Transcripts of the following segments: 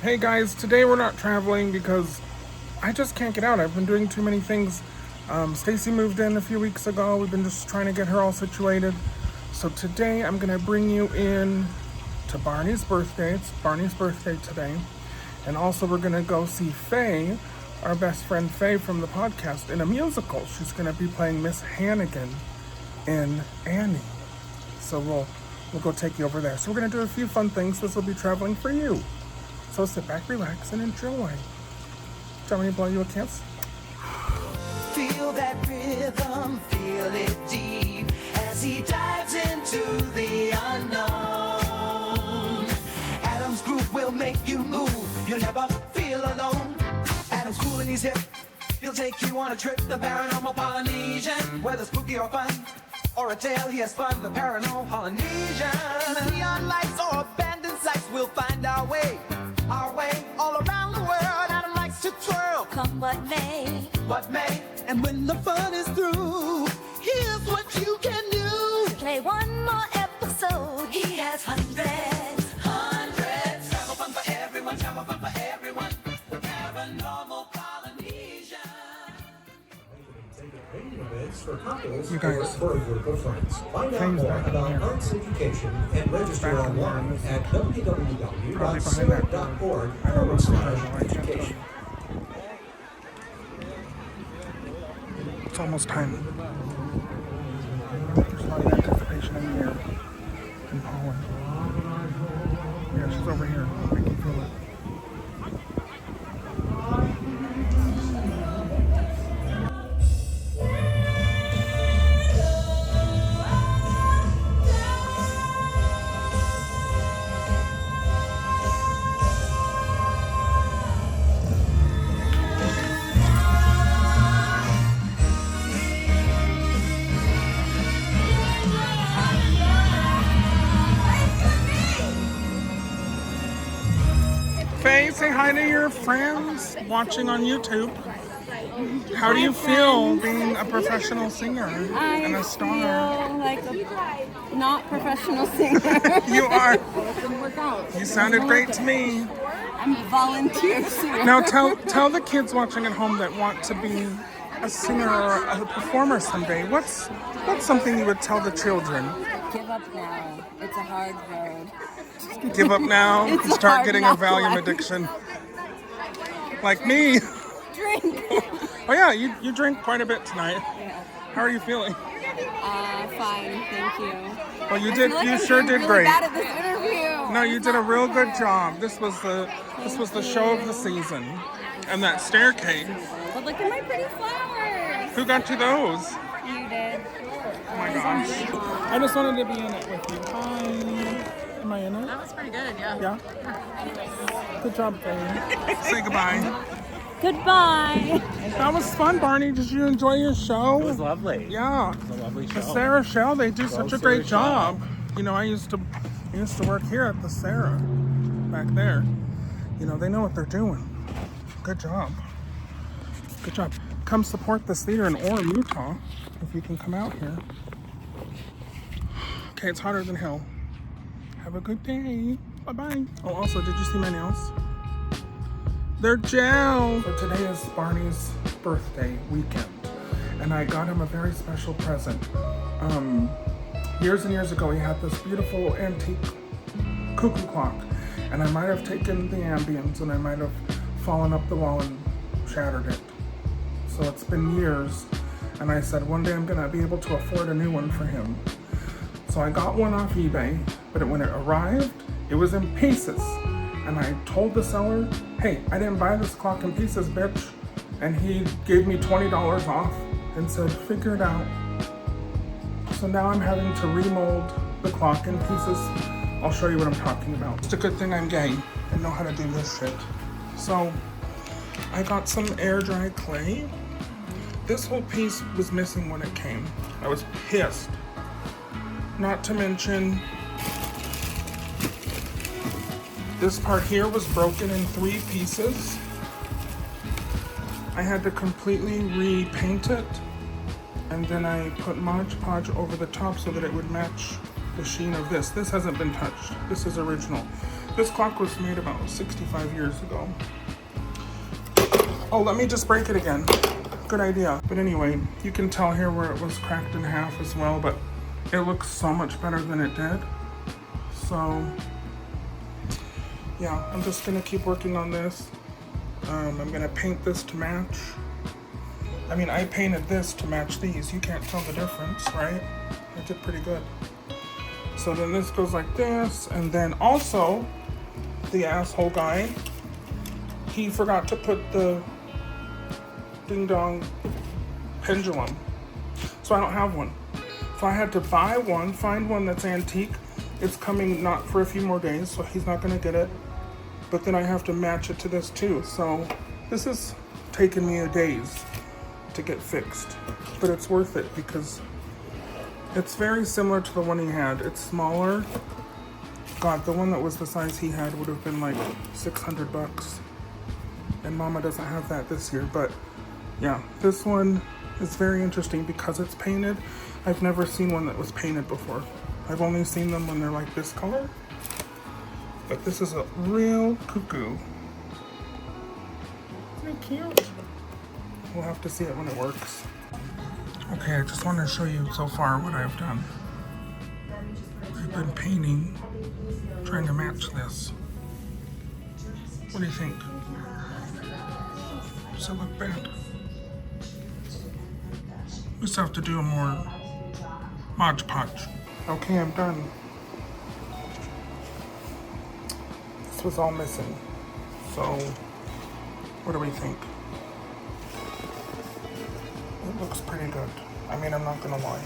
Hey guys, today we're not traveling because I just can't get out. I've been doing too many things. Stacy moved in a few weeks ago. We've been just trying to get her all situated. So today I'm gonna bring you in to Barney's birthday. It's Barney's birthday today. And also we're gonna go see Faye, our best friend Faye from the podcast, in a musical. She's gonna be playing Miss Hannigan in Annie. So we'll go take you over there. So we're gonna do a few fun things. This will be traveling for you. So sit back, relax, and enjoy. Do you want me to blow you a kiss? Feel that rhythm, feel it deep as he dives into the unknown. Adam's groove will make you move. You'll never feel alone. Adam's cool and he's hip. He'll take you on a trip, the paranormal Polynesian. Whether spooky or fun, or a tale he has spun, the paranormal Polynesian. Neon lights or abandoned sites, we'll find our way all around the world. Adam likes to twirl. Come what may. And when the fun is through, here's what you can do. Play one more episode. He has hundreds. Travel fun for everyone, travel fun for everyone. The paranormal Polynesian. You guys, for vertical friends. Find out Faye's more back in about here. arts education and register Back in there, online this- at probably behind that door. I don't know if I can't tell you. It's almost time. There's a lot of anticipation in the air in Poland. Yeah, she's over here. I can feel it. Faye, say hi to your friends watching on YouTube. How do you feel being a professional singer and a star? I feel like a not professional singer. You are. Doesn't work out. You sounded great to me. I'm a volunteer singer. Now tell the kids watching at home that want to be a singer or a performer someday. What's something you would tell the children? Give up now. It's a hard road. Give up now It's and start hard getting a knock Valium life. addiction. Like me. Drink. Oh yeah, you drink quite a bit tonight. Yeah. How are you feeling? Fine. Thank you. Well, you I did. feel like You I'm sure doing did really great. bad at this interview. No, you It's did a not real good fair. job. This was the show of the season, and that staircase. But look at my pretty flowers. Who got you those? You did. Oh my gosh! I just wanted to be in it with you. Hi. Am I in it? That was pretty good, yeah. Yeah. Good job, Faye. Say goodbye. Goodbye. That was fun, Barney. Did you enjoy your show? It was lovely. Yeah. It was a lovely show. The Sarah show, they do such a Sarah great show. job. You know, I used to work here at the Sarah back there. You know, they know what they're doing. Good job. Good job. Come support this theater in Orem, Utah, if you can come out here. Okay, it's hotter than hell. Have a good day. Bye-bye. Oh, also, did you see my nails? They're gel. So today is Barney's birthday weekend, and I got him a very special present. Years and years ago, he had this beautiful antique cuckoo clock, and I might have taken the ambience and I might have fallen up the wall and shattered it. So it's been years, and I said one day I'm gonna be able to afford a new one for him. So I got one off eBay, but when it arrived, it was in pieces. And I told the seller, hey, I didn't buy this clock in pieces, bitch. And he gave me $20 off and said, figure it out. So now I'm having to remold the clock in pieces. I'll show you what I'm talking about. It's a good thing I'm gay and know how to do this shit. So I got some air dry clay. This whole piece was missing when it came. I was pissed. Not to mention, this part here was broken in 3 pieces. I had to completely repaint it, and then I put Mod Podge over the top so that it would match the sheen of this. This hasn't been touched. This is original. This clock was made about 65 years ago. Oh, let me just break it again. Good idea. But anyway, you can tell here where it was cracked in half as well, but it looks so much better than it did. So, yeah, I'm just gonna keep working on this. I'm gonna paint this to match. I mean, I painted this to match these. You can't tell the difference, right? I did pretty good. So then this goes like this, and then also, the asshole guy, he forgot to put the ding dong pendulum. So I don't have one. So I had to buy one, find one that's antique. It's coming not for a few more days, so he's not gonna get it. But then I have to match it to this too. So this has taken me days to get fixed, but it's worth it because it's very similar to the one he had. It's smaller. God, the one that was the size he had would have been like 600 bucks. And Mama doesn't have that this year, but yeah, this one is very interesting because it's painted. I've never seen one that was painted before. I've only seen them when they're like this color. But this is a real cuckoo. Isn't it cute? We'll have to see it when it works. Okay, I just want to show you so far what I've done. I've been painting, trying to match this. What do you think? Does it look bad? We just have to do a more Mod Podge. Okay, I'm done. This was all missing. So, what do we think? It looks pretty good. I mean, I'm not gonna lie.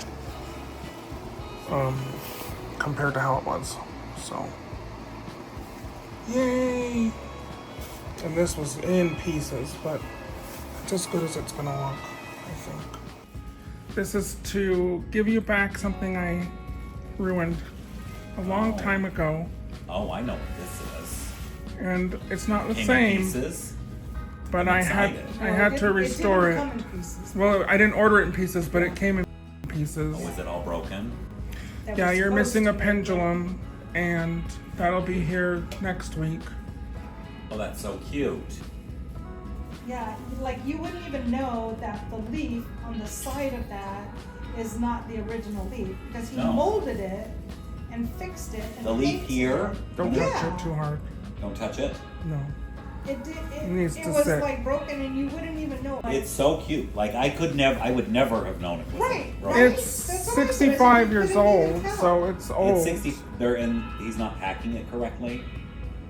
Compared to how it was. So, yay! And this was in pieces, but it's as good as it's gonna look, I think. This is to give you back something I ruined a long time ago. Oh, I know what this is. And it's not the King of same, Pieces. but I'm I had excited. to restore it. Well, I didn't order it in pieces, but it came in pieces. Oh, is it all broken? Yeah, you're missing a pendulum, and that'll be here next week. Oh, that's so cute. Yeah, like you wouldn't even know that the leaf on the side of that is not the original leaf because he No. molded it and fixed it. And The leaf painted here? it. Don't Yeah. touch it too hard. Don't touch it. No. It did. It needs to was sit. like broken, and you wouldn't even know. Like, It's so cute. Like I would never have known it was Right, broken. right. It's That's what I said. 65 You years couldn't even old, tell. so it's old. It's 60. They're in. He's not packing it correctly.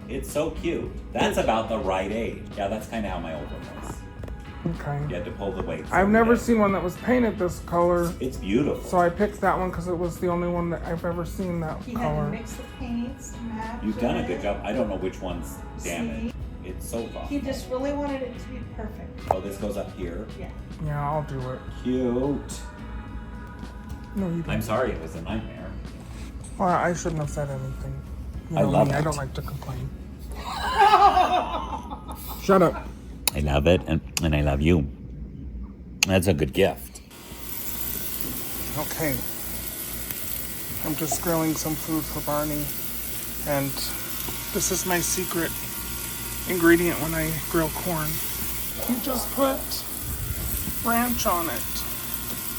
It's so cute. That's about the right age. Yeah, that's kind of how my old one was. Okay. You had to pull the weights. I've every never day. seen one that was painted this color, It's beautiful. so I picked that one because it was the only one that I've ever seen that He had to color. mix the paints to match. You've done a it. good job. I don't know which one's See? damaged. It's so He thoughtful. just really wanted it to be perfect. Oh, this goes up here. Yeah. Yeah, I'll do it. Cute. No, you don't. I'm sorry it was a nightmare. Well, I shouldn't have said anything. You I know love me, I it. don't like to complain. Shut up. I love it, and I love you. That's a good gift. Okay. I'm just grilling some food for Barney, and this is my secret ingredient when I grill corn. You just put ranch on it.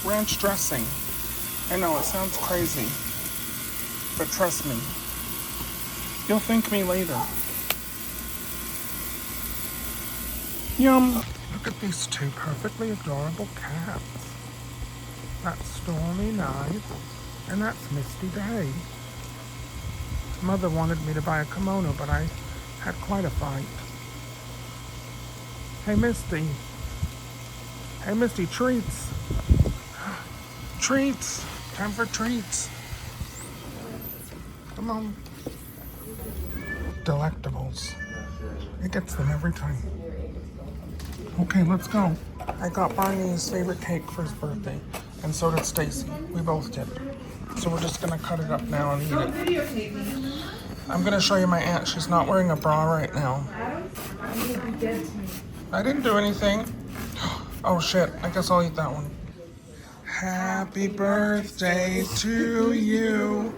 Ranch dressing. I know, it sounds crazy, but trust me. You'll thank me later. Yum! Look at these two perfectly adorable cats. That's Stormy Night, and that's Misty Day. Mother wanted me to buy a kimono, but I had quite a fight. Hey, Misty. Hey, Misty, treats. Treats. Time for treats. Come on. Delectables. It gets them every time. Okay, let's go. I got Barney his favorite cake for his birthday, and so did Stacy. We both did. So we're just gonna cut it up now and eat it. I'm gonna show you my aunt. She's not wearing a bra right now. I didn't do anything. Oh shit, I guess I'll eat that one. Happy birthday to you.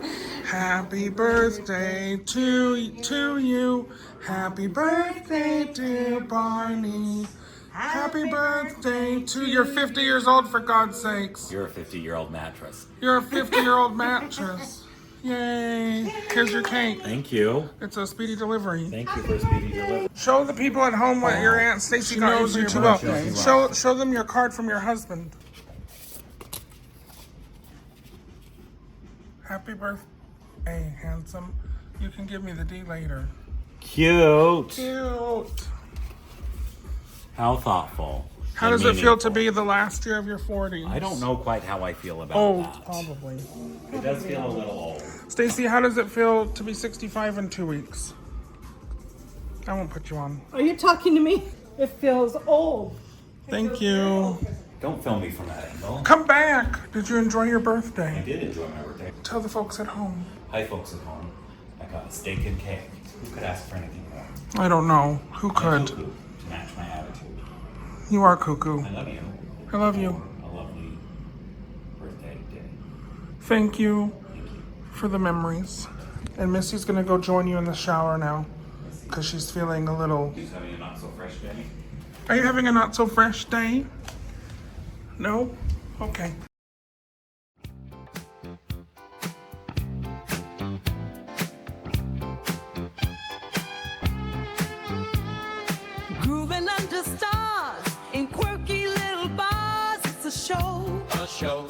Happy birthday to you. Happy birthday, dear Barney. Happy birthday to you. You're 50 years old, for God's sakes. You're a 50-year-old mattress. You're a 50-year-old mattress. Yay. Here's your cake. Thank you. It's a speedy delivery. Thank you for speedy delivery. Show the people at home what your Aunt Stacy knows you too well. Show them your card from your husband. Happy birthday, handsome. You can give me the D later. Cute. Cute. How thoughtful. How does it feel to be the last year of your 40s? I don't know quite how I feel about Old, that. probably. It does feel a little old. Stacy, how does it feel to be 65 in 2 weeks? I won't put you on. Are you talking to me? It feels old. Thank you. Don't film me from that angle. Come back. Did you enjoy your I birthday? did enjoy my birthday. Tell the folks at home. Hi, folks at home. I got a steak and cake. Who could ask for anything more? I don't know. Who I'm could? cuckoo to match my attitude. You are cuckoo. I love you. I love you. A lovely birthday day. Thank you for the memories. And Missy's gonna go join you in the shower now because she's feeling a little. Who's having a not so fresh day? Are you having a not so fresh day? No? Okay. Grooving under stars in quirky little bars. It's a show. A show.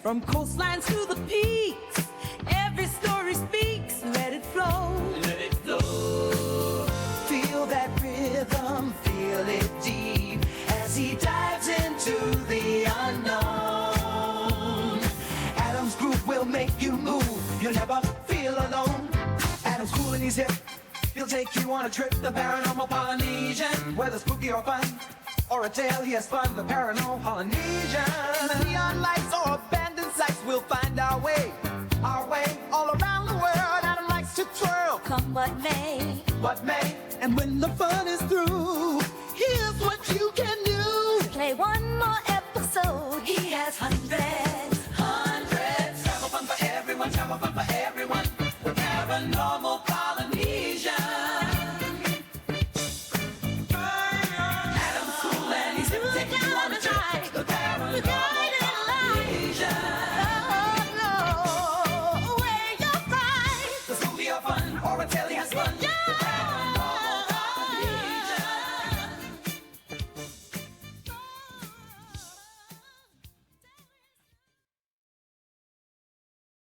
From coastlines to the peaks, every story speaks. Let it flow. Let it flow. Feel that rhythm, feel it deep as he dives into the unknown. Adam's groove will make you move. You'll never feel alone. Adam's cool and he's hip. He'll take you on a trip, the paranormal Polynesian. Whether spooky or fun, or a tale he has spun, the paranormal Polynesian. Neon lights or abandoned sites, we'll find our way all around the world. Adam likes to twirl. Come what may. What may? And when the fun is through, here's what you can do. Play one more episode. He has hundreds. Travel fun for everyone, travel fun for everyone. The paranormal